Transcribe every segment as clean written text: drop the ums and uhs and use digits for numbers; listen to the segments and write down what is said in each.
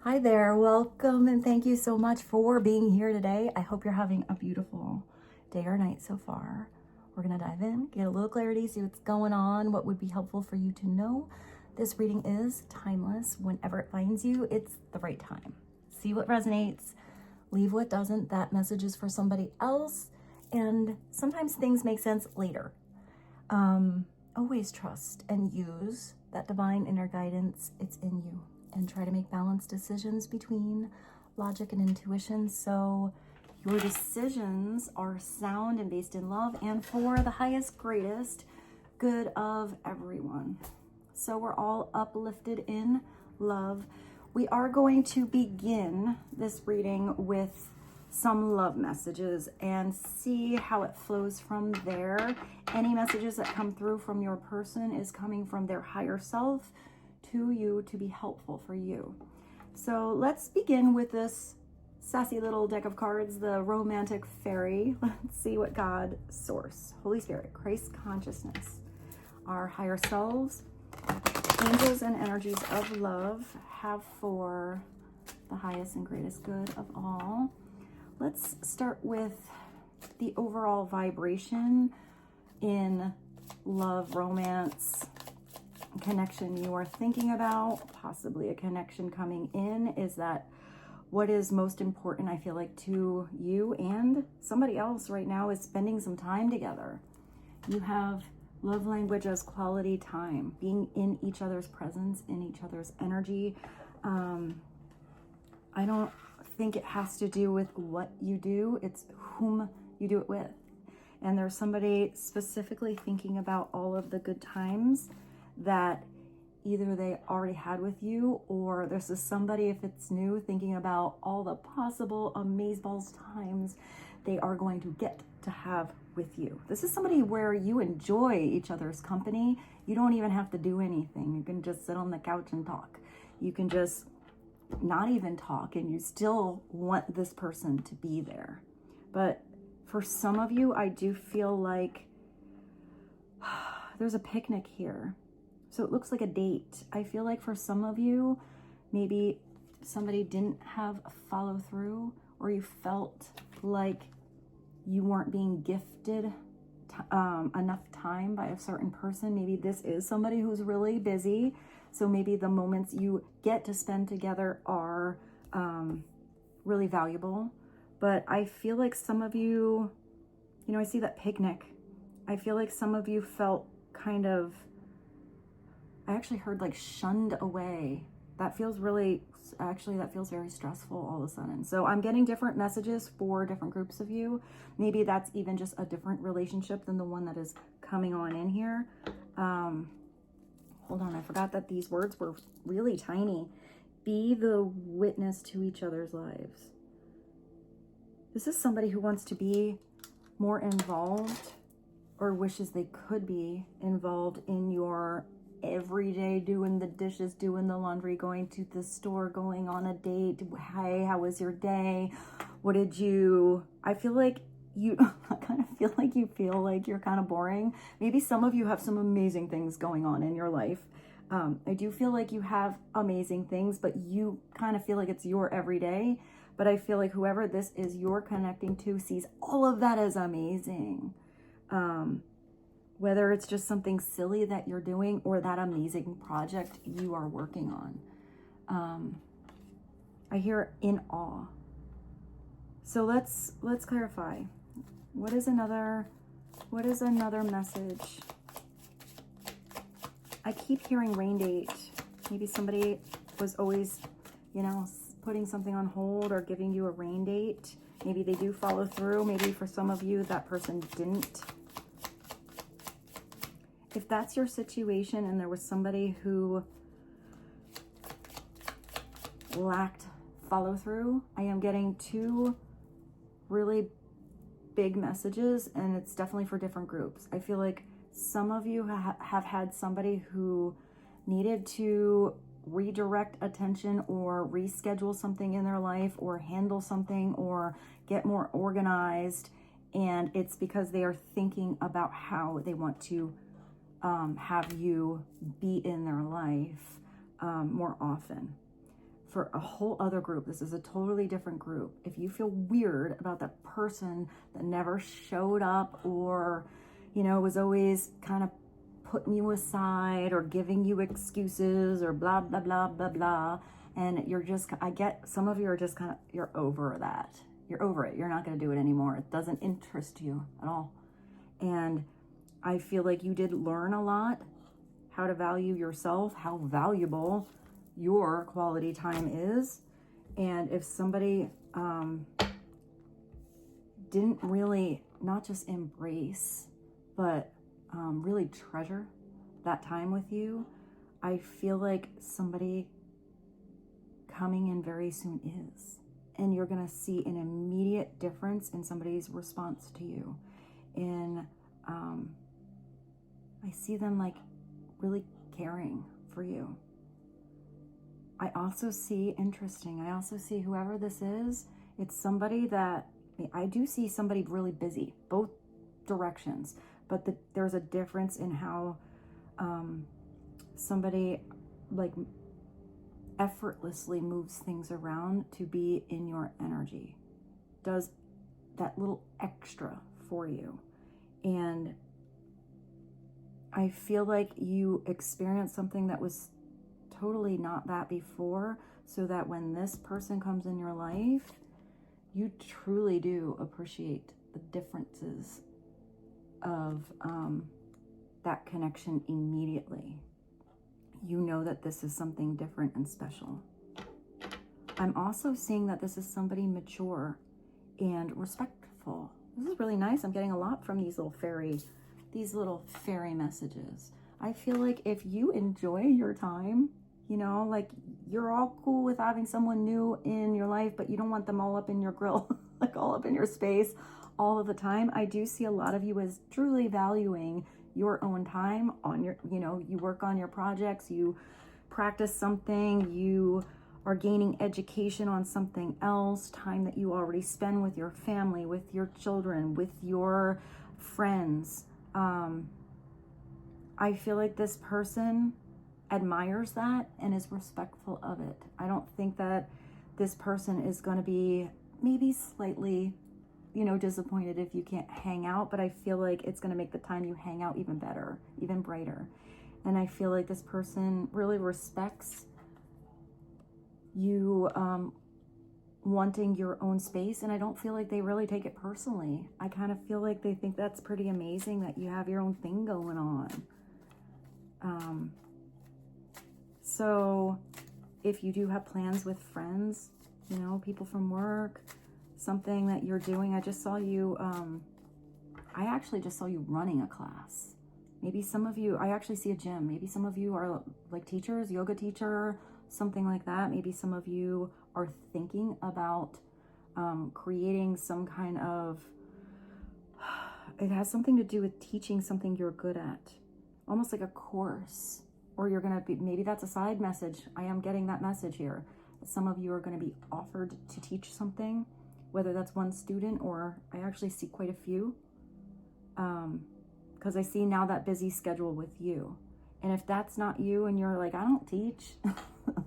Hi there, welcome, and thank you so much for being here today. I hope you're having a beautiful day or night so far. We're gonna dive in, get a little clarity, see what's going on, what would be helpful for you to know. This reading is timeless. Whenever it finds you, it's the right time. See what resonates, leave what doesn't. That message is for somebody else, and sometimes things make sense later. Always trust and use that divine inner guidance. It's in you. And try to make balanced decisions between logic and intuition, so your decisions are sound and based in love and for the highest, greatest good of everyone. So we're all uplifted in love. We are going to begin this reading with some love messages and see how it flows from there. Any messages that come through from your person is coming from their higher self to you to be helpful for you. So let's begin with this sassy little deck of cards, the romantic fairy. Let's see what God, source, Holy Spirit, Christ consciousness, our higher selves, angels and energies of love have for the highest and greatest good of all. Let's start with the overall vibration in love, romance, connection you are thinking about, possibly a connection coming in. Is that what is most important, I feel like, to you and somebody else right now is spending some time together. You have love language as quality time, being in each other's presence, in each other's energy. I don't think it has to do with what you do, it's whom you do it with. And there's somebody specifically thinking about all of the good times that either they already had with you, or this is somebody, if it's new, thinking about all the possible amazeballs times they are going to get to have with you. This is somebody where you enjoy each other's company. You don't even have to do anything. You can just sit on the couch and talk. You can just not even talk, and you still want this person to be there. But for some of you, I do feel like there's a picnic here. So it looks like a date. I feel like for some of you, maybe somebody didn't have a follow through, or you felt like you weren't being gifted enough time by a certain person. Maybe this is somebody who's really busy. So maybe the moments you get to spend together are really valuable. But I feel like some of you, I see that picnic. I feel like some of you felt kind of, I actually heard like shunned away. That feels very stressful all of a sudden. So I'm getting different messages for different groups of you. Maybe that's even just a different relationship than the one that is coming on in here. Hold on, I forgot that these words were really tiny. Be the witness to each other's lives. This is somebody who wants to be more involved, or wishes they could be involved in your everyday, doing the dishes, doing the laundry, going to the store, going on a date. Hey, how was your day? What did you, I feel like I kind of feel like you feel like you're kind of boring. Maybe some of you have some amazing things going on in your life. I do feel like you have amazing things, but you kind of feel like it's your everyday. But I feel like whoever this is you're connecting to sees all of that as amazing. Whether it's just something silly that you're doing or that amazing project you are working on. I hear in awe. So let's clarify. What is another message? I keep hearing rain date. Maybe somebody was always, putting something on hold or giving you a rain date. Maybe they do follow through. Maybe for some of you, that person didn't. If that's your situation and there was somebody who lacked follow through, I am getting two really big messages, and it's definitely for different groups. I feel like some of you have had somebody who needed to redirect attention or reschedule something in their life or handle something or get more organized, and it's because they are thinking about how they want to have you be in their life more often. for a whole other group. This is a totally different group. If you feel weird about that person that never showed up, or, you know, was always kind of putting you aside or giving you excuses or blah, blah, blah, blah, blah. And you're just, I get some of you are just kind of, you're over that. You're over it. You're not going to do it anymore. It doesn't interest you at all. And I feel like you did learn a lot how to value yourself, how valuable your quality time is. And if somebody didn't really not just embrace, but really treasure that time with you, I feel like somebody coming in very soon is. And you're going to see an immediate difference in somebody's response to you. And I see them like really caring for you. I also see, interesting, I also see whoever this is, it's somebody that, I do see somebody really busy, both directions, but there's a difference in how somebody like effortlessly moves things around to be in your energy, does that little extra for you. And I feel like you experienced something that was totally not that before, so that when this person comes in your life, you truly do appreciate the differences of that connection immediately. You know that this is something different and special. I'm also seeing that this is somebody mature and respectful. This is really nice. I'm getting a lot from these little fairy messages. I feel like if you enjoy your time, you know, like you're all cool with having someone new in your life, but you don't want them all up in your grill, like all up in your space all of the time. I do see a lot of you as truly valuing your own time on your, you know, you work on your projects, you practice something, you are gaining education on something else, time that you already spend with your family, with your children, with your friends. I feel like this person admires that and is respectful of it. I don't think that this person is going to be maybe slightly, you know, disappointed if you can't hang out, but I feel like it's going to make the time you hang out even better, even brighter. And I feel like this person really respects you wanting your own space, and I don't feel like they really take it personally. I kind of feel like they think that's pretty amazing that you have your own thing going on. So if you do have plans with friends, you know, people from work, something that you're doing, I just saw you, I actually just saw you running a class. Maybe some of you, I actually see a gym. Maybe some of you are like teachers, yoga teacher, something like that. Maybe some of you are thinking about creating some kind of, it has something to do with teaching something you're good at, almost like a course. Or you're going to be, maybe that's a side message. I am getting that message here. Some of you are going to be offered to teach something, whether that's one student or I actually see quite a few. Because I see now that busy schedule with you. And if that's not you and you're like, I don't teach,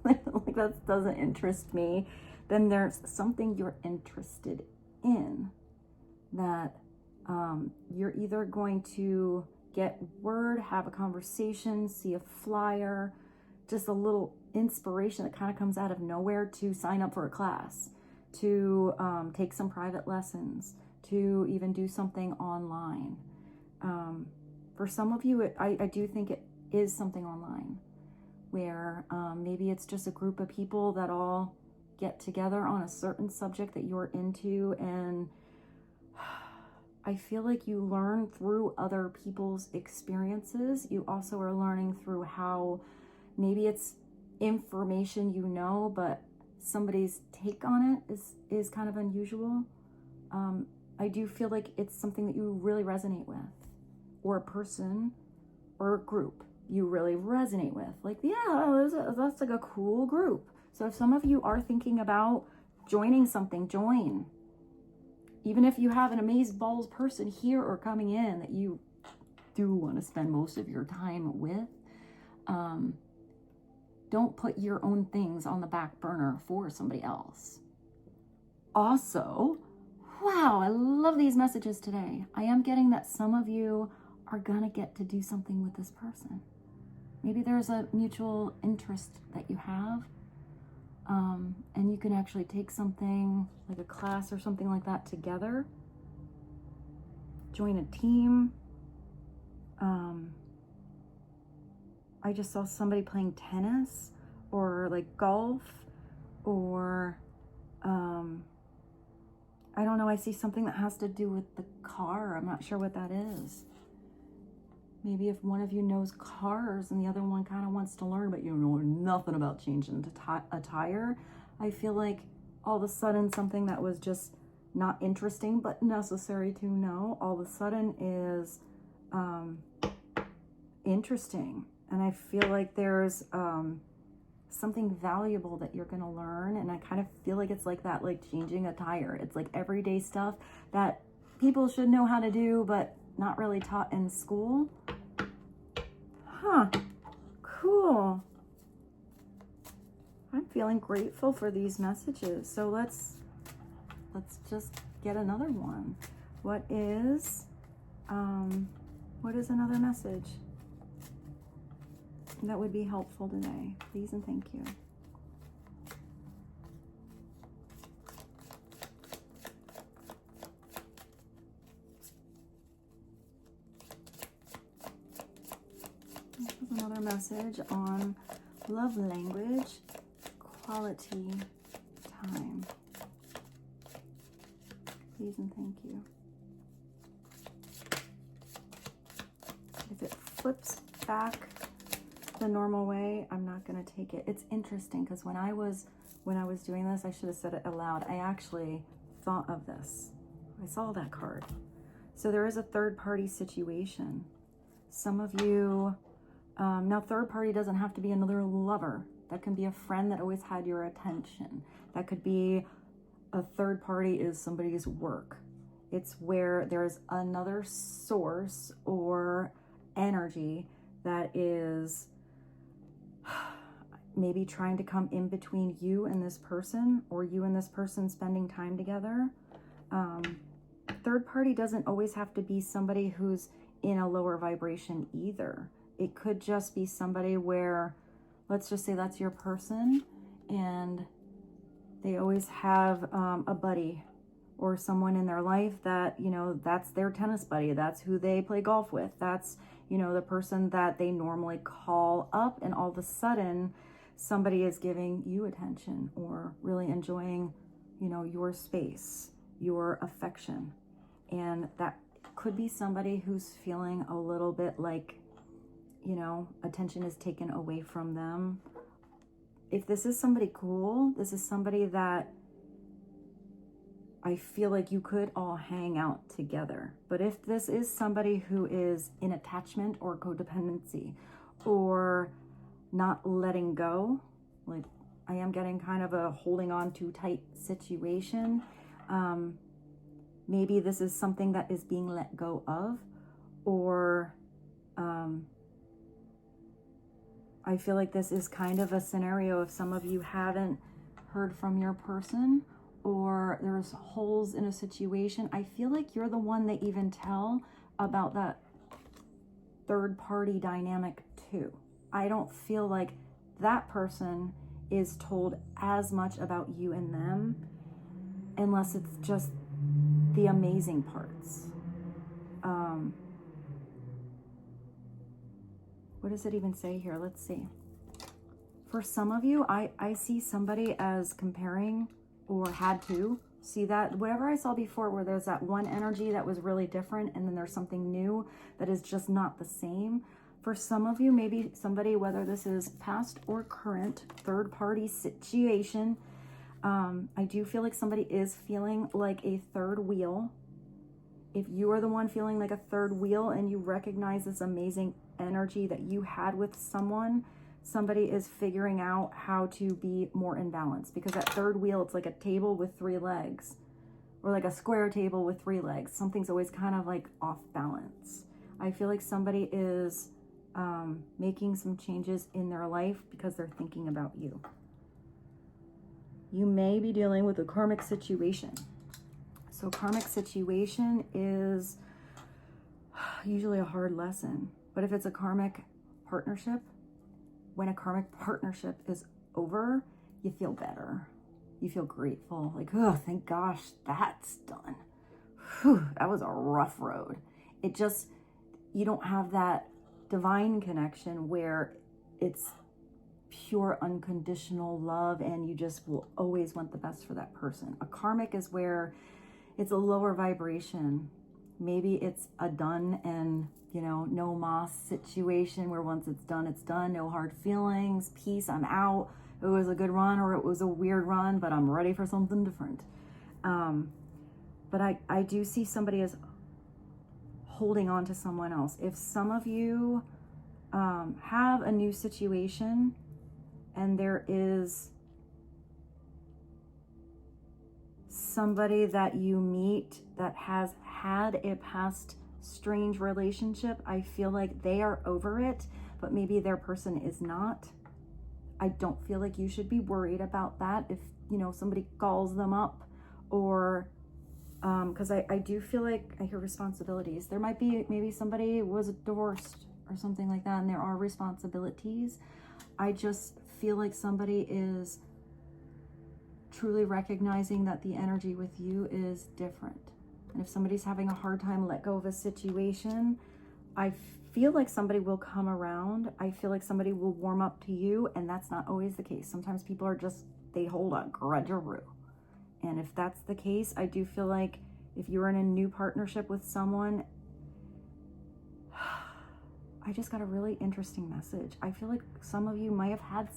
like that doesn't interest me, then there's something you're interested in that you're either going to get word, have a conversation, see a flyer, just a little inspiration that kind of comes out of nowhere to sign up for a class, to take some private lessons, to even do something online. For some of you, I do think it is something online where maybe it's just a group of people that all get together on a certain subject that you're into, and I feel like you learn through other people's experiences. You also are learning through how maybe it's information you know, but somebody's take on it is kind of unusual. I do feel like it's something that you really resonate with, or a person or a group you really resonate with. Like, yeah, that's like a cool group. So if some of you are thinking about joining something, join. Even if you have an amazeballs person here or coming in that you do want to spend most of your time with, don't Don't put your own things on the back burner for somebody else. Also, wow, I love these messages today. I am getting that some of you are gonna get to do something with this person. Maybe there's a mutual interest that you have, and you can actually take something like a class or something like that together. Join a team. I just saw somebody playing tennis or like golf, or I don't know, I see something that has to do with the car. I'm not sure what that is. Maybe if one of you knows cars and the other one kind of wants to learn, but you know nothing about changing a tire, I feel like all of a sudden something that was just not interesting but necessary to know, all of a sudden is interesting. And I feel like there's something valuable that you're going to learn. And I kind of feel like it's like that, like changing a tire. It's like everyday stuff that people should know how to do, but not really taught in school. Huh. Cool. I'm feeling grateful for these messages. So let's just get another one. What is another message that would be helpful today? Please and thank you. This is another message on love language, quality time. Please and thank you. If it flips back the normal way, I'm not going to take it. It's interesting because when I was doing this, I should have said it aloud. I actually thought of this. I saw that card. So there is a third party situation. Some of you, now third party doesn't have to be another lover. That can be a friend that always had your attention. That could be a third party is somebody's work. It's where there's another source or energy that is maybe trying to come in between you and this person, or you and this person spending time together. Third party doesn't always have to be somebody who's in a lower vibration either. It could just be somebody where, let's just say that's your person, and they always have a buddy or someone in their life that, you know, that's their tennis buddy. That's who they play golf with. That's, you know, the person that they normally call up, and all of a sudden somebody is giving you attention or really enjoying, you know, your space, your affection. And that could be somebody who's feeling a little bit like, you know, attention is taken away from them. If this is somebody cool, this is somebody that I feel like you could all hang out together. But if this is somebody who is in attachment or codependency or not letting go, like I am getting kind of a holding on too tight situation, maybe this is something that is being let go of, or I feel like this is kind of a scenario if some of you haven't heard from your person, or there's holes in a situation. I feel like you're the one they even tell about that third party dynamic too. I don't feel like that person is told as much about you and them, unless it's just the amazing parts. What does it even say here? Let's see. For some of you, I see somebody as comparing, or had to see that, whatever I saw before, where there's that one energy that was really different, and then there's something new that is just not the same. For some of you, maybe somebody, whether this is past or current, third party situation, I do feel like somebody is feeling like a third wheel. If you are the one feeling like a third wheel and you recognize this amazing energy that you had with someone, somebody is figuring out how to be more in balance, because that third wheel, it's like a table with 3 legs, or like a square table with 3 legs. Something's always kind of like off balance. I feel like somebody is making some changes in their life because they're thinking about you. You may be dealing with a karmic situation. So karmic situation is usually a hard lesson. But if it's a karmic partnership, when a karmic partnership is over, you feel better. You feel grateful. Like, oh, thank gosh, that's done. Whew, that was a rough road. It just, you don't have that divine connection where it's pure unconditional love and you just will always want the best for that person. A karmic is where it's a lower vibration. Maybe it's a done and, you know, no mas situation where once it's done, no hard feelings, peace, I'm out. It was a good run or it was a weird run, but I'm ready for something different. But I do see somebody as holding on to someone else. If some of you have a new situation and there is somebody that you meet that has had a past strange relationship, I feel like they are over it, but maybe their person is not. I don't feel like you should be worried about that if, you know, somebody calls them up or because I do feel like I hear responsibilities. There might be, maybe somebody was divorced or something like that and there are responsibilities. I just feel like somebody is truly recognizing that the energy with you is different. And if somebody's having a hard time let go of a situation, I feel like somebody will come around. I feel like somebody will warm up to you, and that's not always the case. Sometimes people are just, they hold a grudge-a-roo. And if that's the case, I do feel like if you're in a new partnership with someone, I just got a really interesting message. I feel like some of you might have had,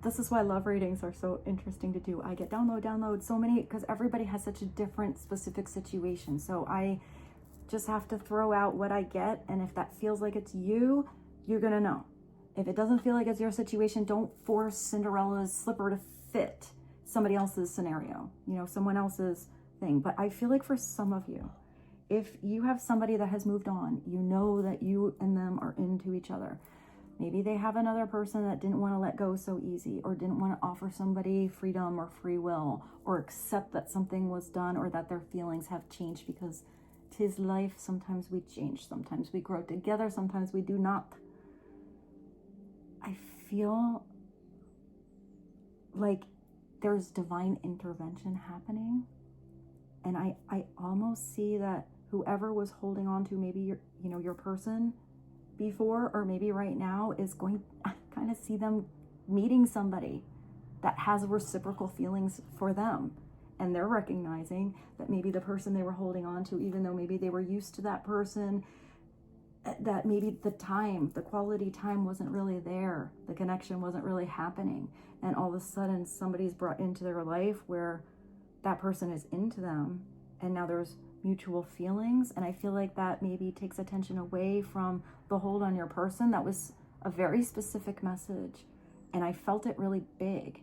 this is why love readings are so interesting to do. I get download so many, because everybody has such a different specific situation. So I just have to throw out what I get. And if that feels like it's you, you're going to know. If it doesn't feel like it's your situation, don't force Cinderella's slipper to fit somebody else's scenario, you know, someone else's thing. But I feel like for some of you, if you have somebody that has moved on, you know that you and them are into each other. Maybe they have another person that didn't want to let go so easy, or didn't want to offer somebody freedom or free will, or accept that something was done, or that their feelings have changed, because 'tis life. Sometimes we change, sometimes we grow together, sometimes we do not. I feel like there's divine intervention happening. And I almost see that whoever was holding on to maybe your person before, or maybe right now, is going, I kind of see them meeting somebody that has reciprocal feelings for them. And they're recognizing that maybe the person they were holding on to, even though maybe they were used to that person, that maybe the quality time wasn't really there. The connection wasn't really happening. And all of a sudden somebody's brought into their life where that person is into them. And now there's mutual feelings. And I feel like that maybe takes attention away from the hold on your person. That was a very specific message. And I felt it really big.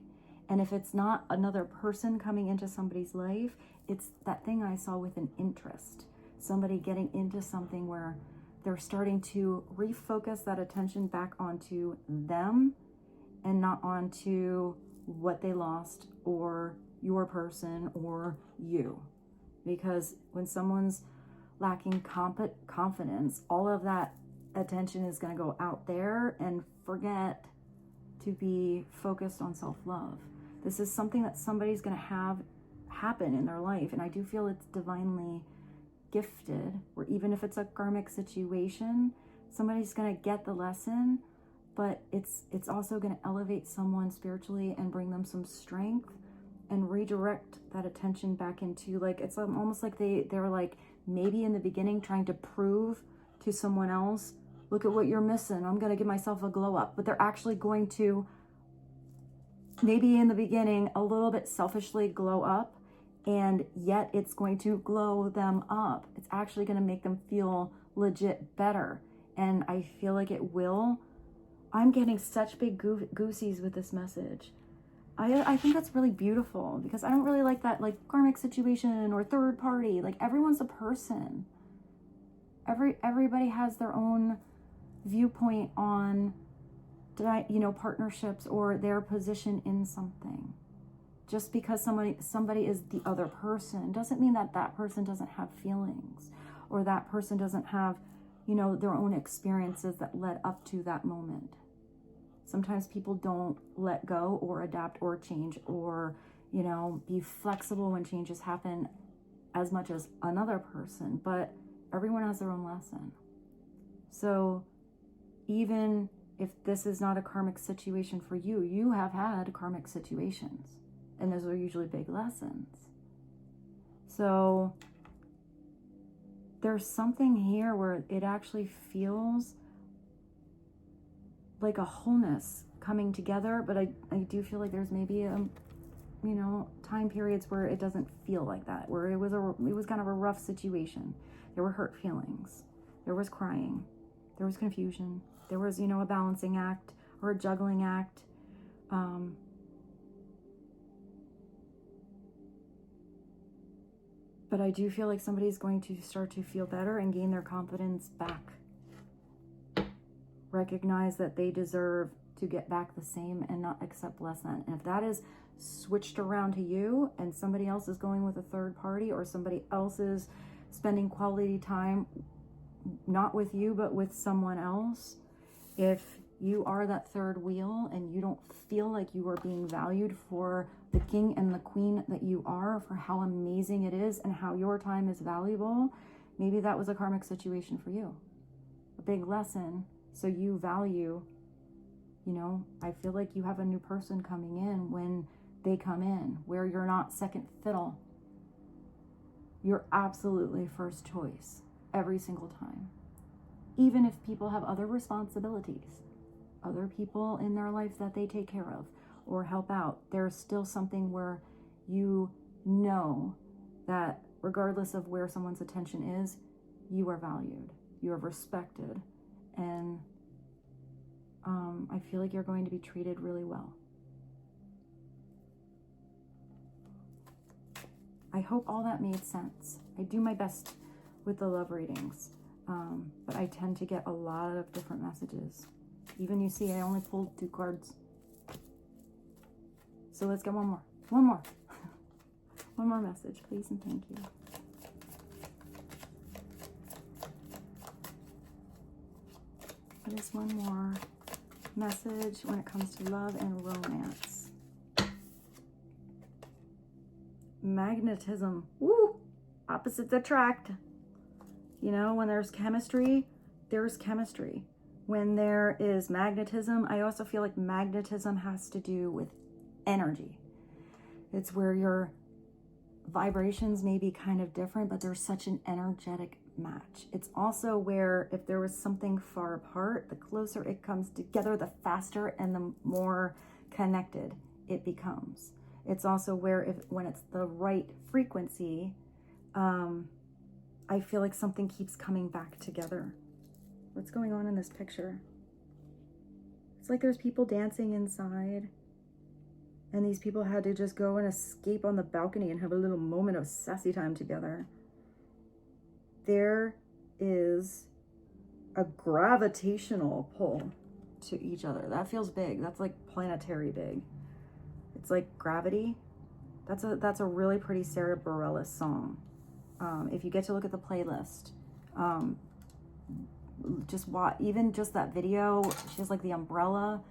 And if it's not another person coming into somebody's life, it's that thing I saw with an interest. Somebody getting into something where they're starting to refocus that attention back onto them and not onto what they lost or your person or you. Because when someone's lacking confidence, all of that attention is going to go out there and forget to be focused on self-love. This is something that somebody's going to have happen in their life. And I do feel it's divinely gifted, where even if it's a karmic situation, somebody's going to get the lesson, but it's also going to elevate someone spiritually and bring them some strength and redirect that attention back into, like, it's almost like they were like maybe in the beginning trying to prove to someone else, look at what you're missing, I'm going to give myself a glow up. But they're actually going to maybe in the beginning a little bit selfishly glow up, and yet it's going to glow them up. It's actually going to make them feel legit better. And I feel like it will. I'm getting such big goosies with this message. I think that's really beautiful, because I don't really like that like karmic situation or third party. Like, everyone's a person. Everybody has their own viewpoint on, you know, partnerships or their position in something. Just because somebody is the other person doesn't mean that that person doesn't have feelings, or that person doesn't have, you know, their own experiences that led up to that moment. Sometimes people don't let go or adapt or change or, you know, be flexible when changes happen as much as another person, but everyone has their own lesson. So even if this is not a karmic situation for you, you have had karmic situations, and those are usually big lessons. So there's something here where it actually feels like a wholeness coming together, but I do feel like there's maybe you know, time periods where it doesn't feel like that, where it was kind of a rough situation. There were hurt feelings, there was crying, there was confusion, there was, you know, a balancing act or a juggling act. But I do feel like somebody's going to start to feel better and gain their confidence back. Recognize that they deserve to get back the same and not accept less than. And if that is switched around to you and somebody else is going with a third party, or somebody else is spending quality time not with you but with someone else, if you are that third wheel and you don't feel like you are being valued for the king and the queen that you are, for how amazing it is and how your time is valuable, maybe that was a karmic situation for you, a big lesson. So you value, you know, I feel like you have a new person coming in when they come in, where you're not second fiddle. You're absolutely first choice every single time. Even if people have other responsibilities, other people in their life that they take care of or help out, there's still something where you know that regardless of where someone's attention is, you are valued, you are respected, and I feel like you're going to be treated really well. I hope all that made sense. I do my best with the love readings, but I tend to get a lot of different messages. Even you see, I only pulled 2 cards. So let's get one more. One more message, please, and thank you. What is one more message when it comes to love and romance? Magnetism. Woo! Opposites attract. You know, when there's chemistry, there's chemistry. When there is magnetism, I also feel like magnetism has to do with energy. It's where your vibrations may be kind of different, but there's such an energetic match. It's also where if there was something far apart, the closer it comes together, the faster and the more connected it becomes. It's also where when it's the right frequency, I feel like something keeps coming back together. What's going on in this picture? It's like there's people dancing inside, and these people had to just go and escape on the balcony and have a little moment of sassy time together. There is a gravitational pull to each other. That feels big. That's like planetary big. It's like gravity. That's a really pretty Sarah Bareilles song. If you get to look at the playlist, just watch, even just that video. She has like the umbrella.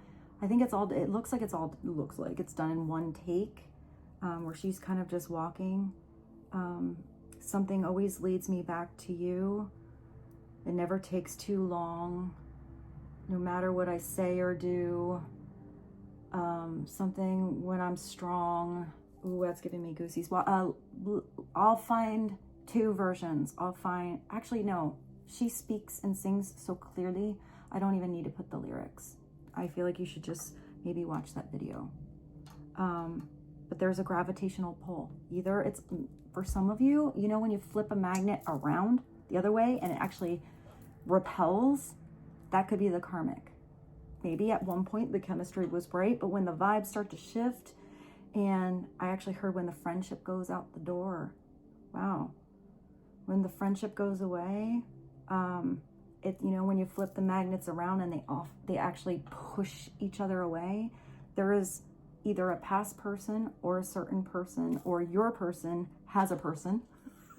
I think it looks like it's done in one take, where she's kind of just walking. Something always leads me back to you. It never takes too long, no matter what I say or do. Something when I'm strong. Ooh, that's giving me goosies. Well, I'll find 2 versions. Actually, no. She speaks and sings so clearly, I don't even need to put the lyrics. I feel like you should just maybe watch that video. But there's a gravitational pull. Either it's, for some of you, you know when you flip a magnet around the other way and it actually repels, that could be the karmic. Maybe at one point the chemistry was right, but when the vibes start to shift, and I actually heard when the friendship goes out the door. Wow. When the friendship goes away, it, you know, when you flip the magnets around and they actually push each other away, there is either a past person or a certain person, or your person has a person.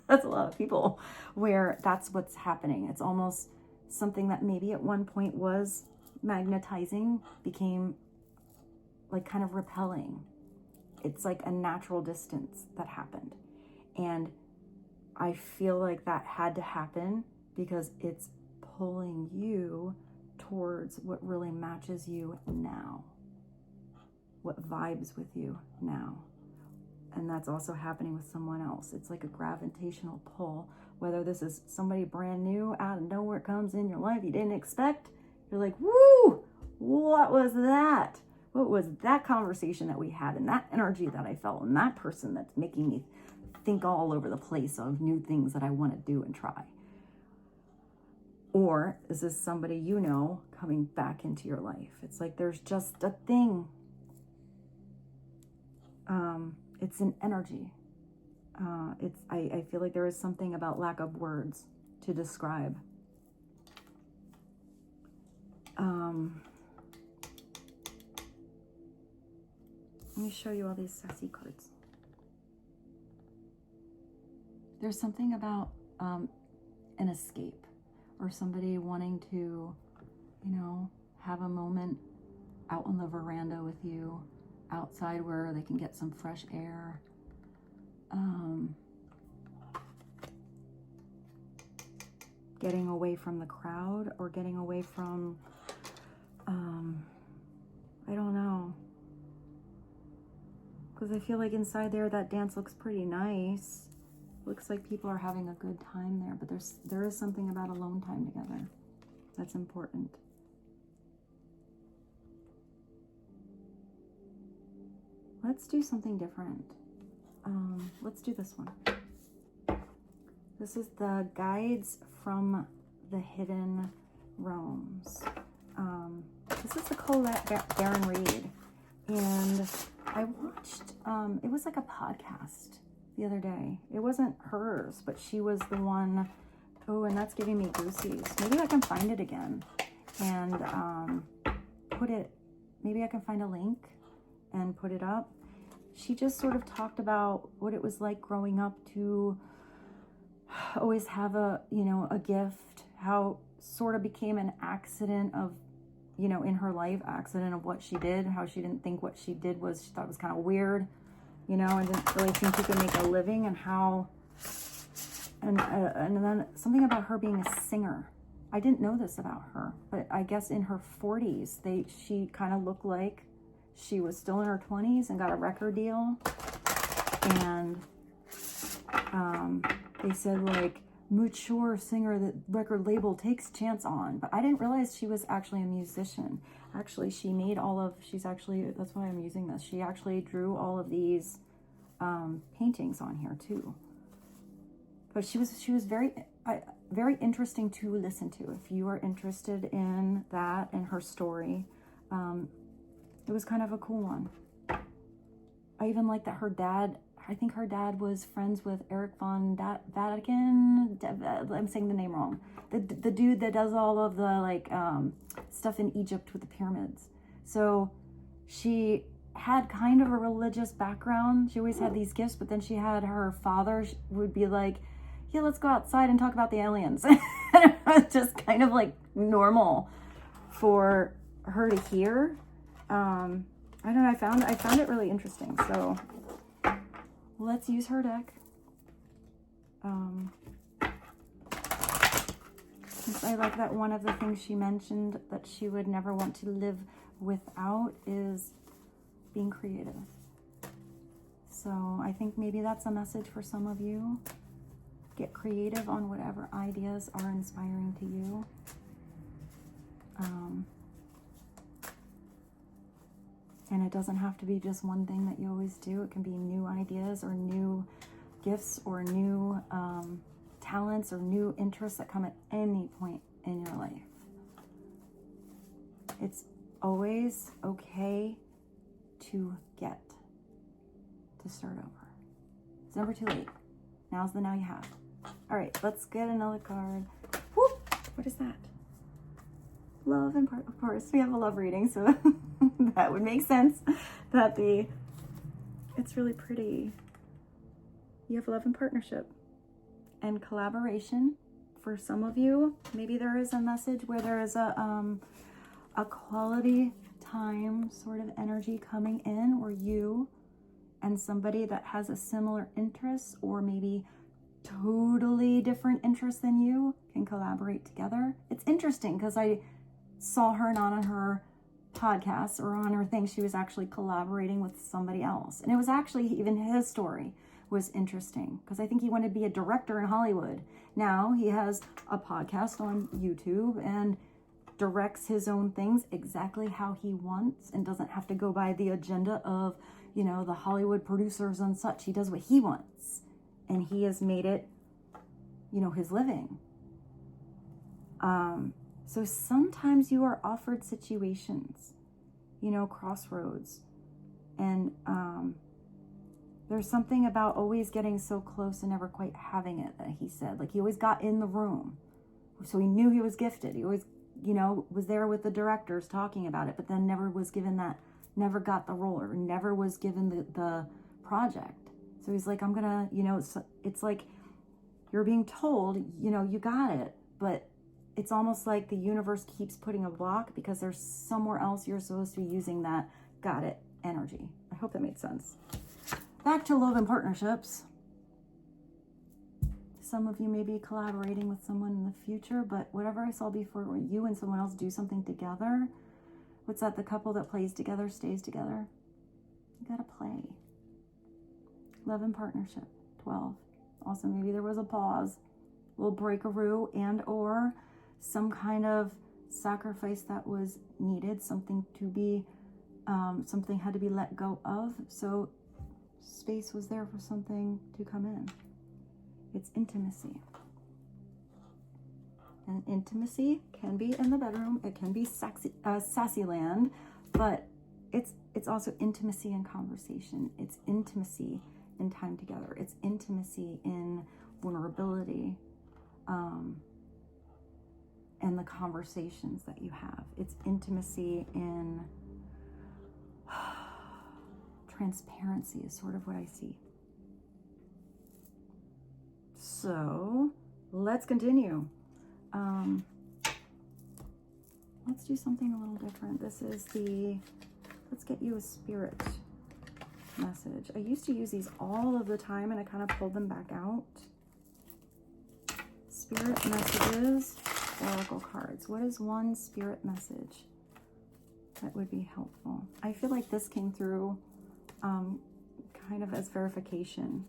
That's a lot of people, where that's what's happening. It's almost something that maybe at one point was magnetizing, became like kind of repelling. It's like a natural distance that happened. And I feel like that had to happen because it's pulling you towards what really matches you now, what vibes with you now. And that's also happening with someone else. It's like a gravitational pull. Whether this is somebody brand new out of nowhere comes in your life you didn't expect, you're like, woo, what was that? What was that conversation that we had, and that energy that I felt, and that person that's making me think all over the place of new things that I want to do and try? Or is this somebody you know coming back into your life? It's like there's just a thing. It's an energy. I feel like there is something about lack of words to describe. Let me show you all these sassy cards. There's something about an escape, or somebody wanting to, you know, have a moment out on the veranda with you, outside where they can get some fresh air. Getting away from the crowd, or getting away from, I don't know. Because I feel like inside there, that dance looks pretty nice. Looks like people are having a good time there, but there is something about alone time together that's important. Let's do something different. Let's do this one. This is the Guides from the Hidden Realms. This is the Colette Baron-Reid. And I watched, it was like a podcast the other day. It wasn't hers, but she was the one. Oh, and that's giving me goosies. Maybe I can find it again and maybe I can find a link and put it up. She just sort of talked about what it was like growing up to always have a gift, how sort of became an accident of, you know, in her life, accident of what she did, how she didn't think what she did was, she thought it was kind of weird, you know, and didn't really think she could make a living, and how, and then something about her being a singer. I didn't know this about her, but I guess in her 40s, she kind of looked like she was still in her 20s and got a record deal. And they said, like, mature singer that record label takes chance on. But I didn't realize she was actually a musician. Actually, she made that's why I'm using this. She actually drew all of these paintings on here too. But she was very interesting to listen to. If you are interested in that and her story, it was kind of a cool one. I even like that her dad, I think her dad was friends with Eric von Vatican. I'm saying the name wrong. The dude that does all of the stuff in Egypt with the pyramids. So she had kind of a religious background. She always had these gifts, but then she had her father would be like, yeah, let's go outside and talk about the aliens. It was just kind of like normal for her to hear. I don't know, I found it really interesting. So let's use her deck. I like that one of the things she mentioned that she would never want to live without is being creative. So I think maybe that's a message for some of you. Get creative on whatever ideas are inspiring to you. And it doesn't have to be just one thing that you always do. It can be new ideas or new gifts or new talents or new interests that come at any point in your life. It's always okay to start over. It's never too late. Now's the now you have. All right, let's get another card. Whoop! What is that? love and part, of course, we have a love reading, so that would make sense that it's really pretty. You have love and partnership and collaboration. For some of you, maybe there is a message where there is a quality time sort of energy coming in, where you and somebody that has a similar interest or maybe totally different interests than you can collaborate together. It's interesting because I saw her not on her podcast or on her thing. She was actually collaborating with somebody else. And it was actually, even his story was interesting because I think he wanted to be a director in Hollywood. Now he has a podcast on YouTube and directs his own things exactly how he wants and doesn't have to go by the agenda of, you know, the Hollywood producers and such. He does what he wants, and he has made it, you know, his living. So sometimes you are offered situations, you know, crossroads, and there's something about always getting so close and never quite having it, that he said. Like, he always got in the room, so he knew he was gifted. He always, you know, was there with the directors talking about it, but then never was given that, never got the role, or never was given the project. So he's like, I'm gonna, you know, it's like you're being told, you know, you got it, but it's almost like the universe keeps putting a block because there's somewhere else you're supposed to be using that got it energy. I hope that made sense. Back to love and partnerships. Some of you may be collaborating with someone in the future, but whatever I saw before, where you and someone else do something together, what's that? The couple that plays together stays together. You gotta play. Love and partnership, 12. Also, maybe there was a pause, a little breakaroo, and or some kind of sacrifice that was needed, something to be, something had to be let go of. So space was there for something to come in. It's intimacy. And intimacy can be in the bedroom. It can be sassy land, but it's also intimacy in conversation. It's intimacy in time together. It's intimacy in vulnerability, and the conversations that you have. It's intimacy in transparency is sort of what I see. So let's continue. Let's do something a little different. This is let's get you a spirit message. I used to use these all of the time and I kind of pulled them back out. Spirit messages, oracle cards. What is one spirit message that would be helpful? I feel like this came through kind of as verification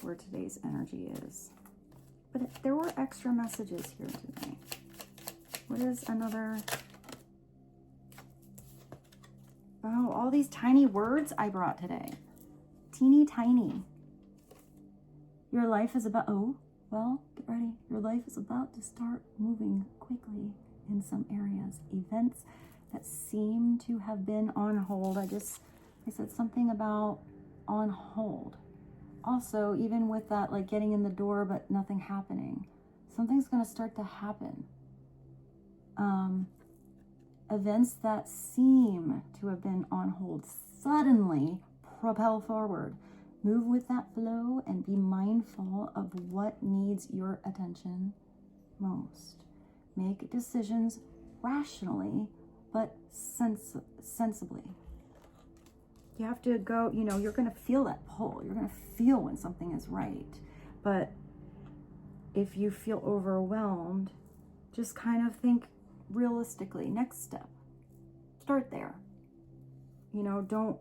where today's energy is. But there were extra messages here today. What is another? Oh, all these tiny words I brought today. Teeny tiny. Your life is about, oh, well, get ready. Your life is about to start moving quickly in some areas. Events that seem to have been on hold. I said something about on hold. Also, even with that, like getting in the door, but nothing happening. Something's going to start to happen. Events that seem to have been on hold suddenly propel forward. Move with that flow and be mindful of what needs your attention most. Make decisions rationally, but sensibly. You have to go, you know, you're going to feel that pull. You're going to feel when something is right. But if you feel overwhelmed, just kind of think realistically. Next step. Start there. You know, don't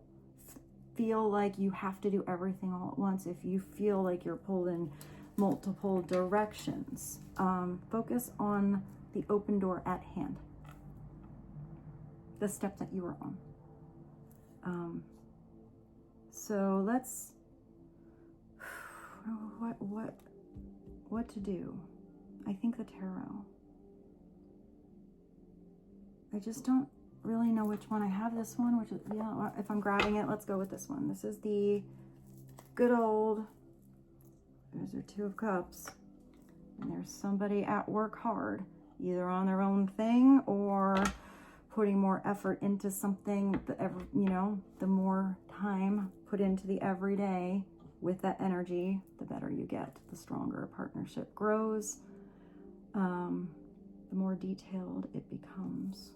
feel like you have to do everything all at once. If you feel like you're pulled in multiple directions, focus on the open door at hand. The step that you are on. So let's, what to do? I think the tarot. I just don't really know which one. I have this one, which is, yeah, if I'm grabbing it, let's go with this one. This is the good old, there's your Two of Cups. And there's somebody at work hard. either on their own thing or putting more effort into something. The more time put into the everyday with that energy, the better you get, the stronger a partnership grows, the more detailed it becomes.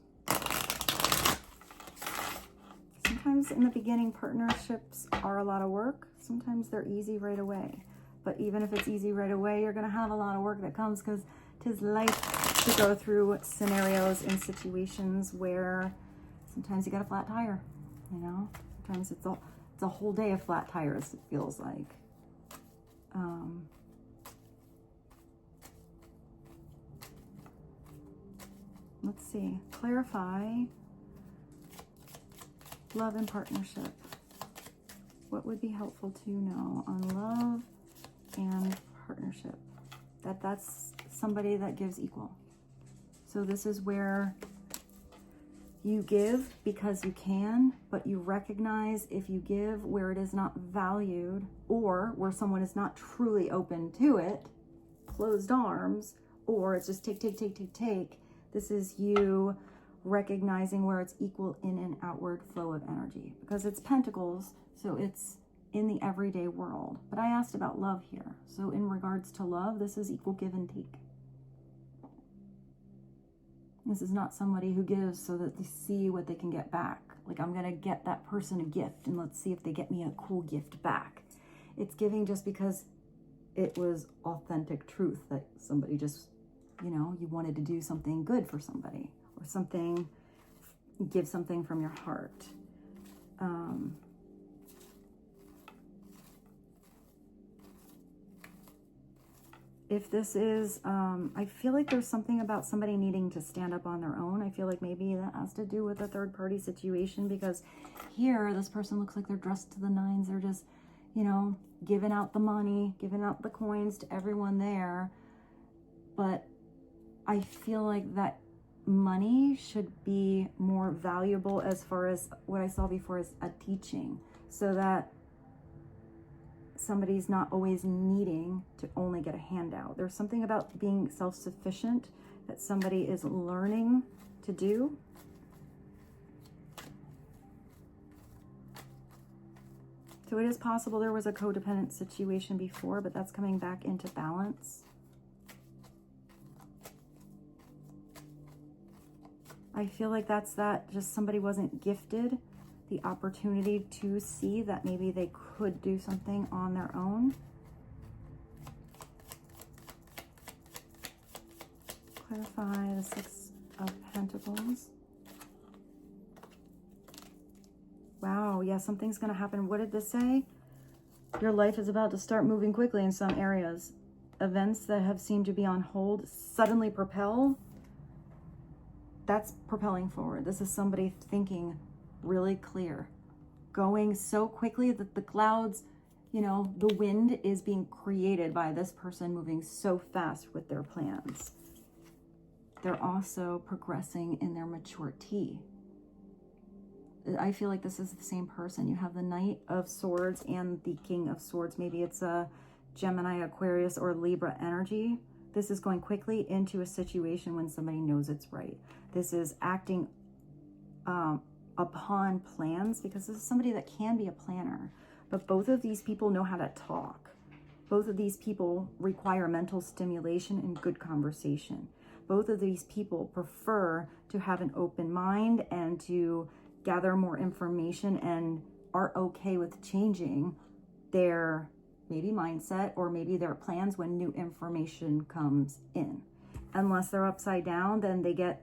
Sometimes in the beginning, partnerships are a lot of work. Sometimes they're easy right away. But even if it's easy right away, you're going to have a lot of work that comes, because 'tis life to go through scenarios and situations where sometimes you got a flat tire, Sometimes it's a whole day of flat tires, it feels like. Let's see. Clarify love and partnership. What would be helpful to know on love and partnership? That's somebody that gives equal. So this is where you give because you can, but you recognize if you give where it is not valued, or where someone is not truly open to it, closed arms, or it's just take. This is you recognizing where it's equal in an outward flow of energy, because it's pentacles, so it's in the everyday world. But I asked about love here. So in regards to love, this is equal give and take. This is not somebody who gives so that they see what they can get back. Like, I'm going to get that person a gift and let's see if they get me a cool gift back. It's giving just because it was authentic truth that somebody just, you wanted to do something good for somebody, or something, give something from your heart. If this is, I feel like there's something about somebody needing to stand up on their own. I feel like maybe that has to do with a third party situation, because here, this person looks like they're dressed to the nines. They're just, giving out the money, giving out the coins to everyone there. But I feel like that money should be more valuable, as far as what I saw before as a teaching, so that somebody's not always needing to only get a handout. There's something about being self-sufficient that somebody is learning to do. So it is possible there was a codependent situation before, but that's coming back into balance. I feel like that's that, just somebody wasn't gifted the opportunity to see that maybe they could do something on their own. Clarify the Six of Pentacles. Wow, yeah, something's going to happen. What did this say? Your life is about to start moving quickly in some areas. Events that have seemed to be on hold suddenly propel. That's propelling forward. This is somebody thinking really clear, going so quickly that the clouds, the wind is being created by this person moving so fast with their plans. They're also progressing in their maturity. I feel like this is the same person. You have the Knight of Swords and the King of Swords. Maybe it's a Gemini, Aquarius, or Libra energy. This is going quickly into a situation when somebody knows it's right. This is acting upon plans, because this is somebody that can be a planner. But both of these people know how to talk. Both of these people require mental stimulation and good conversation. Both of these people prefer to have an open mind and to gather more information, and are okay with changing their maybe mindset or maybe their plans when new information comes in. Unless they're upside down, then they get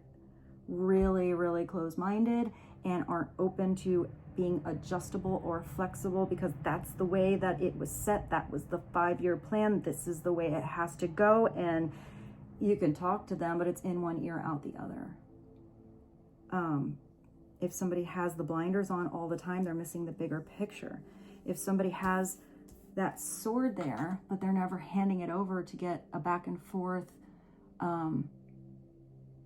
really, really closed-minded and aren't open to being adjustable or flexible, because that's the way that it was set. That was the 5-year plan. This is the way it has to go. And you can talk to them, but it's in one ear, out the other. If somebody has the blinders on all the time, they're missing the bigger picture. If somebody has that sword there, but they're never handing it over to get a back and forth,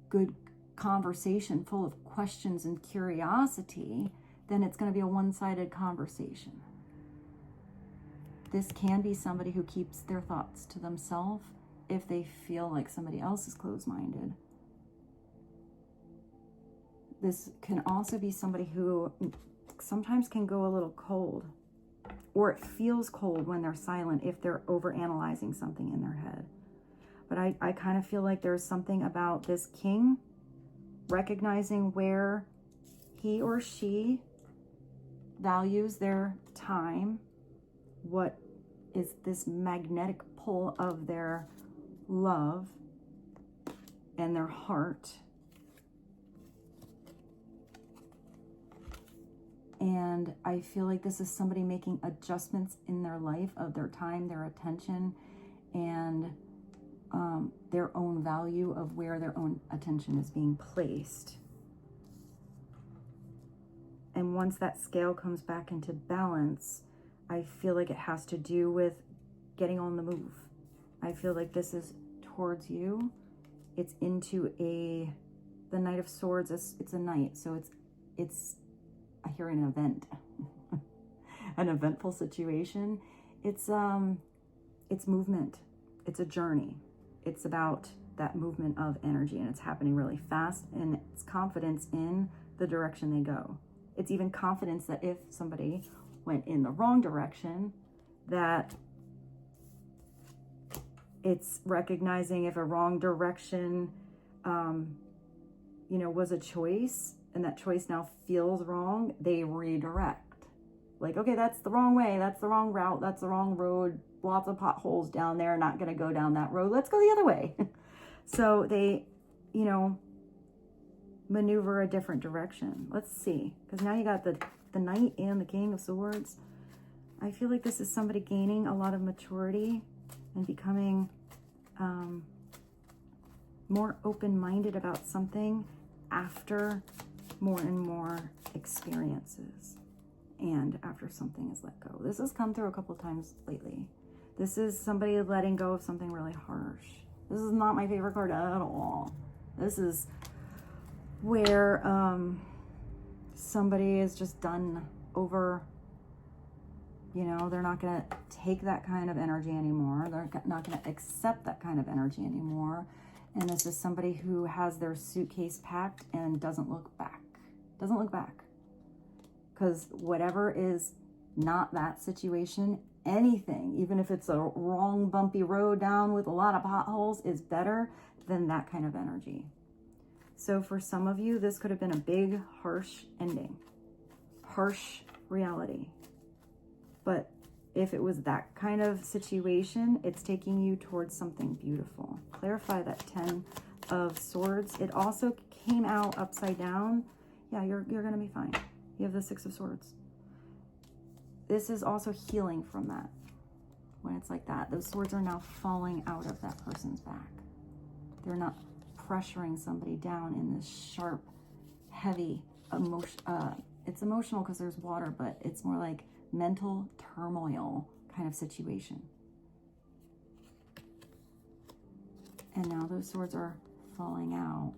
good conversation full of questions and curiosity, then it's going to be a one-sided conversation. This can be somebody who keeps their thoughts to themselves if they feel like somebody else is closed-minded. this can also be somebody who sometimes can go a little cold, or it feels cold when they're silent if they're overanalyzing something in their head. But I kind of feel like there's something about this king recognizing where he or she values their time, what is this magnetic pull of their love and their heart. And I feel like this is somebody making adjustments in their life of their time, their attention, and their own value of where their own attention is being placed. And once that scale comes back into balance, I feel like it has to do with getting on the move. I feel like this is towards you. It's into the Knight of Swords. It's a knight, so it's I hear an event, an eventful situation. It's movement. It's a journey. It's about that movement of energy, and it's happening really fast, and it's confidence in the direction they go. It's even confidence that if somebody went in the wrong direction, that it's recognizing if a wrong direction, was a choice, and that choice now feels wrong, they redirect. Like, okay, that's the wrong way, that's the wrong route, that's the wrong road, lots of potholes down there, not going to go down that road, let's go the other way. So they, maneuver a different direction. Let's see, because now you got the Knight and the King of Swords. I feel like this is somebody gaining a lot of maturity and becoming more open-minded about something after more and more experiences and after something is let go. This has come through a couple times lately. This is somebody letting go of something really harsh. This is not my favorite card at all. This is where somebody is just done over, they're not going to take that kind of energy anymore. They're not going to accept that kind of energy anymore. And this is somebody who has their suitcase packed and doesn't look back. Doesn't look back. Because whatever is not that situation, anything, even if it's a wrong bumpy road down with a lot of potholes, is better than that kind of energy. So for some of you, this could have been a big, harsh ending, harsh reality. But if it was that kind of situation, it's taking you towards something beautiful. Clarify that 10 of Swords. It also came out upside down. Yeah, you're going to be fine. You have the 6 of Swords. This is also healing from that. When it's like that, those swords are now falling out of that person's back. They're not pressuring somebody down in this sharp, heavy emotion. It's emotional because there's water, but it's more like mental turmoil kind of situation. And now those swords are falling out,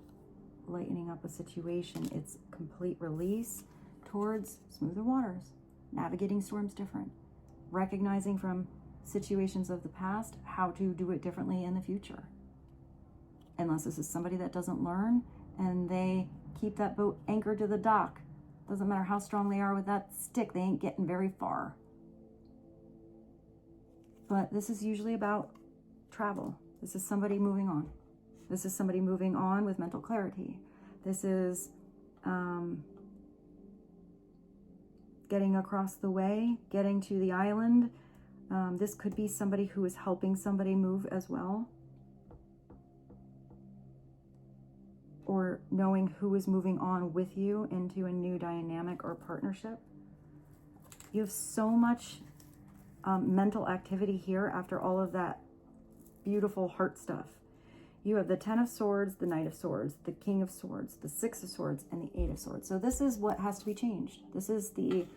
lightening up a situation. It's complete release towards smoother waters, navigating storms different, recognizing from situations of the past how to do it differently in the future. Unless this is somebody that doesn't learn and they keep that boat anchored to the dock. Doesn't matter how strong they are with that stick, they ain't getting very far. But this is usually about travel. This is somebody moving on. This is somebody moving on with mental clarity. This is getting across the way, getting to the island. This could be somebody who is helping somebody move as well. Or knowing who is moving on with you into a new dynamic or partnership. You have so much mental activity here after all of that beautiful heart stuff. You have the 10 of Swords, the Knight of Swords, the King of Swords, the 6 of Swords, and the 8 of Swords. So this is what has to be changed. This is the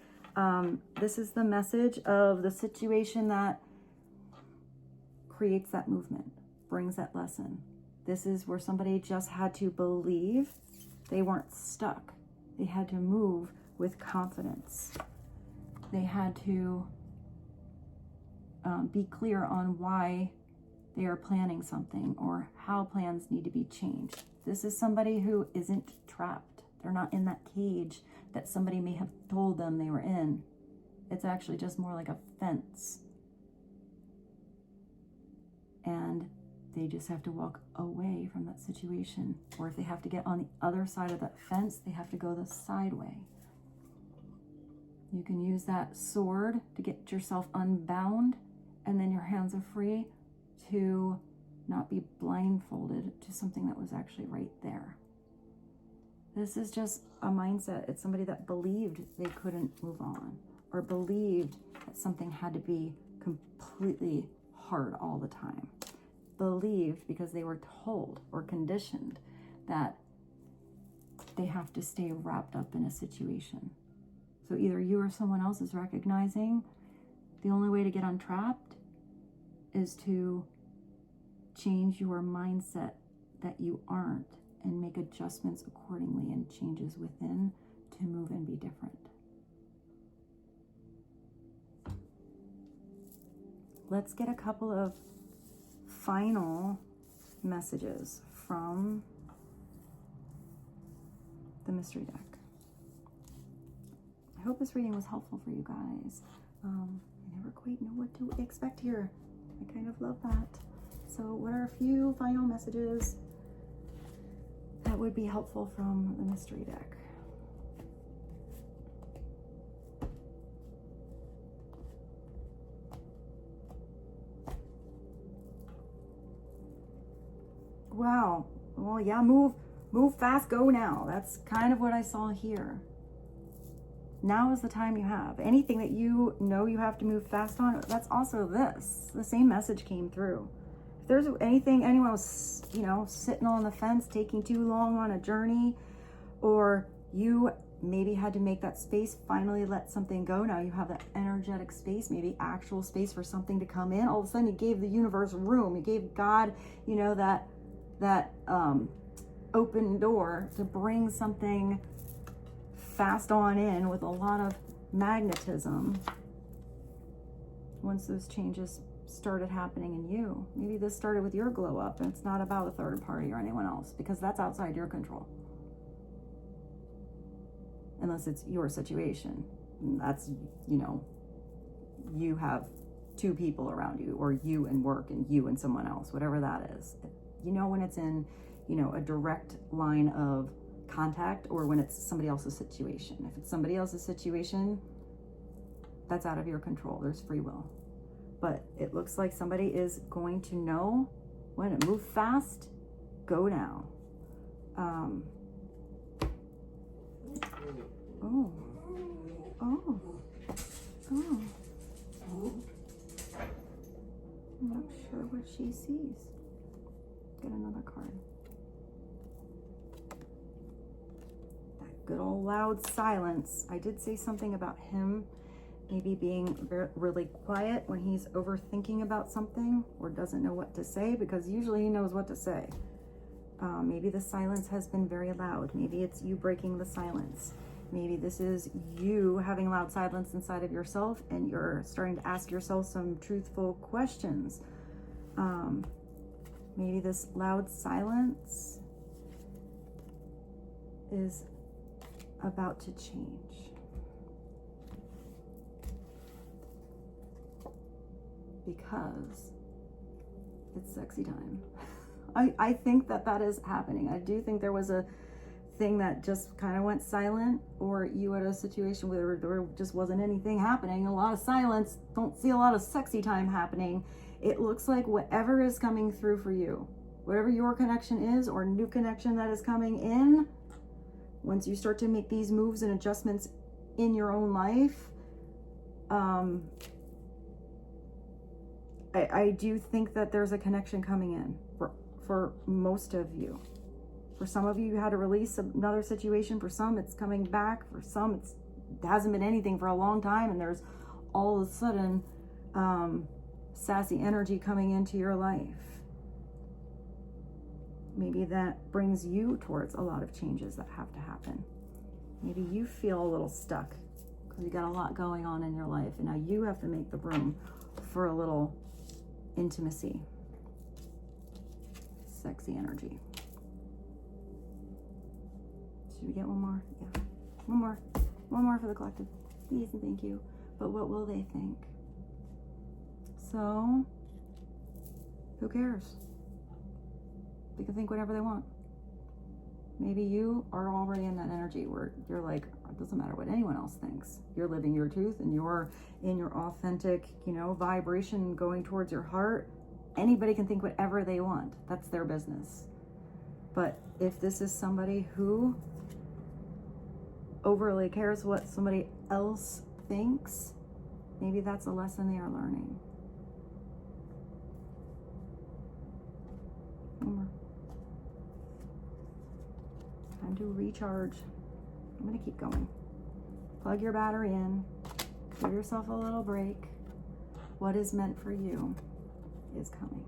message of the situation that creates that movement, brings that lesson. This is where somebody just had to believe they weren't stuck. They had to move with confidence. They had to be clear on why they are planning something or how plans need to be changed. This is somebody who isn't trapped. They're not in that cage that somebody may have told them they were in. It's actually just more like a fence. And they just have to walk away from that situation. Or if they have to get on the other side of that fence, they have to go the side way. You can use that sword to get yourself unbound, and then your hands are free to not be blindfolded to something that was actually right there. This is just a mindset. It's somebody that believed they couldn't move on, or believed that something had to be completely hard all the time. Believed because they were told or conditioned that they have to stay wrapped up in a situation. So either you or someone else is recognizing the only way to get untrapped is to change your mindset that you aren't, and make adjustments accordingly and changes within to move and be different. Let's get a couple of final messages from the mystery deck. I hope this reading was helpful for you guys. I never quite know what to expect here. I kind of love that. So what are a few final messages that would be helpful from the mystery deck? Wow. Well, yeah, move fast, go now. That's kind of what I saw here. Now is the time you have. Anything that you know you have to move fast on, that's also this. The same message came through. If there's anything, anyone was, sitting on the fence, taking too long on a journey, or you maybe had to make that space, finally let something go. Now you have that energetic space, maybe actual space for something to come in. All of a sudden you gave the universe room. You gave God, that open door to bring something fast on in with a lot of magnetism. Once those changes started happening in you, maybe this started with your glow up, and it's not about a third party or anyone else, because that's outside your control. Unless it's your situation. That's, you have two people around you, or you and work and you and someone else, whatever that is. When it's in, a direct line of contact, or when it's somebody else's situation. If it's somebody else's situation, that's out of your control. There's free will. But it looks like somebody is going to know when to move fast, go now. Oh. I'm not sure what she sees. Get another card. That good old loud silence. I did say something about him maybe being really quiet when he's overthinking about something or doesn't know what to say, because usually he knows what to say. Maybe the silence has been very loud. Maybe it's you breaking the silence. Maybe this is you having loud silence inside of yourself, and you're starting to ask yourself some truthful questions. Maybe this loud silence is about to change. Because it's sexy time. I think that is happening. I do think there was a thing that just kind of went silent, or you had a situation where there just wasn't anything happening, a lot of silence, don't see a lot of sexy time happening. It looks like whatever is coming through for you, whatever your connection is, or new connection that is coming in, once you start to make these moves and adjustments in your own life, I do think that there's a connection coming in for most of you. For some of you, you had to release another situation. For some, it's coming back. For some, it hasn't been anything for a long time, and there's all of a sudden sassy energy coming into your life. Maybe that brings you towards a lot of changes that have to happen. Maybe you feel a little stuck because you got a lot going on in your life, and now you have to make the room for a little intimacy. Sexy energy. Should we get one more? Yeah. One more. One more for the collective. Please and thank you. But what will they think? So, who cares? They can think whatever they want. Maybe you are already in that energy where you're like, it doesn't matter what anyone else thinks. You're living your truth and you're in your authentic, you know, vibration going towards your heart. Anybody can think whatever they want. That's their business. But if this is somebody who overly cares what somebody else thinks, maybe that's a lesson they are learning. One more. Time to recharge. I'm going to keep going. Plug your battery in. Give yourself a little break. What is meant for you is coming.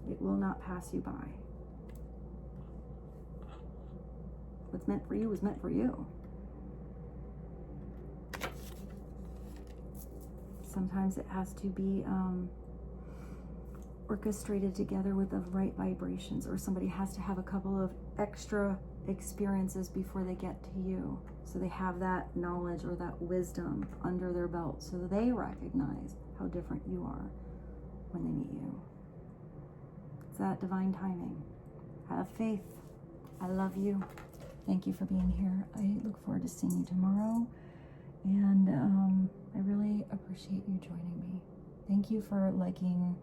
It will not pass you by. What's meant for you is meant for you. Sometimes it has to be orchestrated together with the right vibrations, or somebody has to have a couple of extra experiences before they get to you, so they have that knowledge or that wisdom under their belt, so they recognize how different you are when they meet you. It's that divine timing. Have faith. I love you. Thank you for being here. I look forward to seeing you tomorrow, and I really appreciate you joining me. Thank you for liking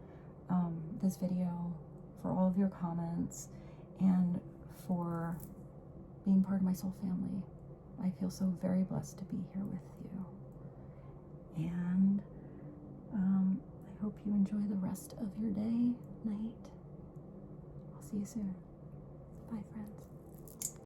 this video, for all of your comments, and for being part of my soul family. I feel so very blessed to be here with you. And I hope you enjoy the rest of your day, night. I'll see you soon. Bye, friends.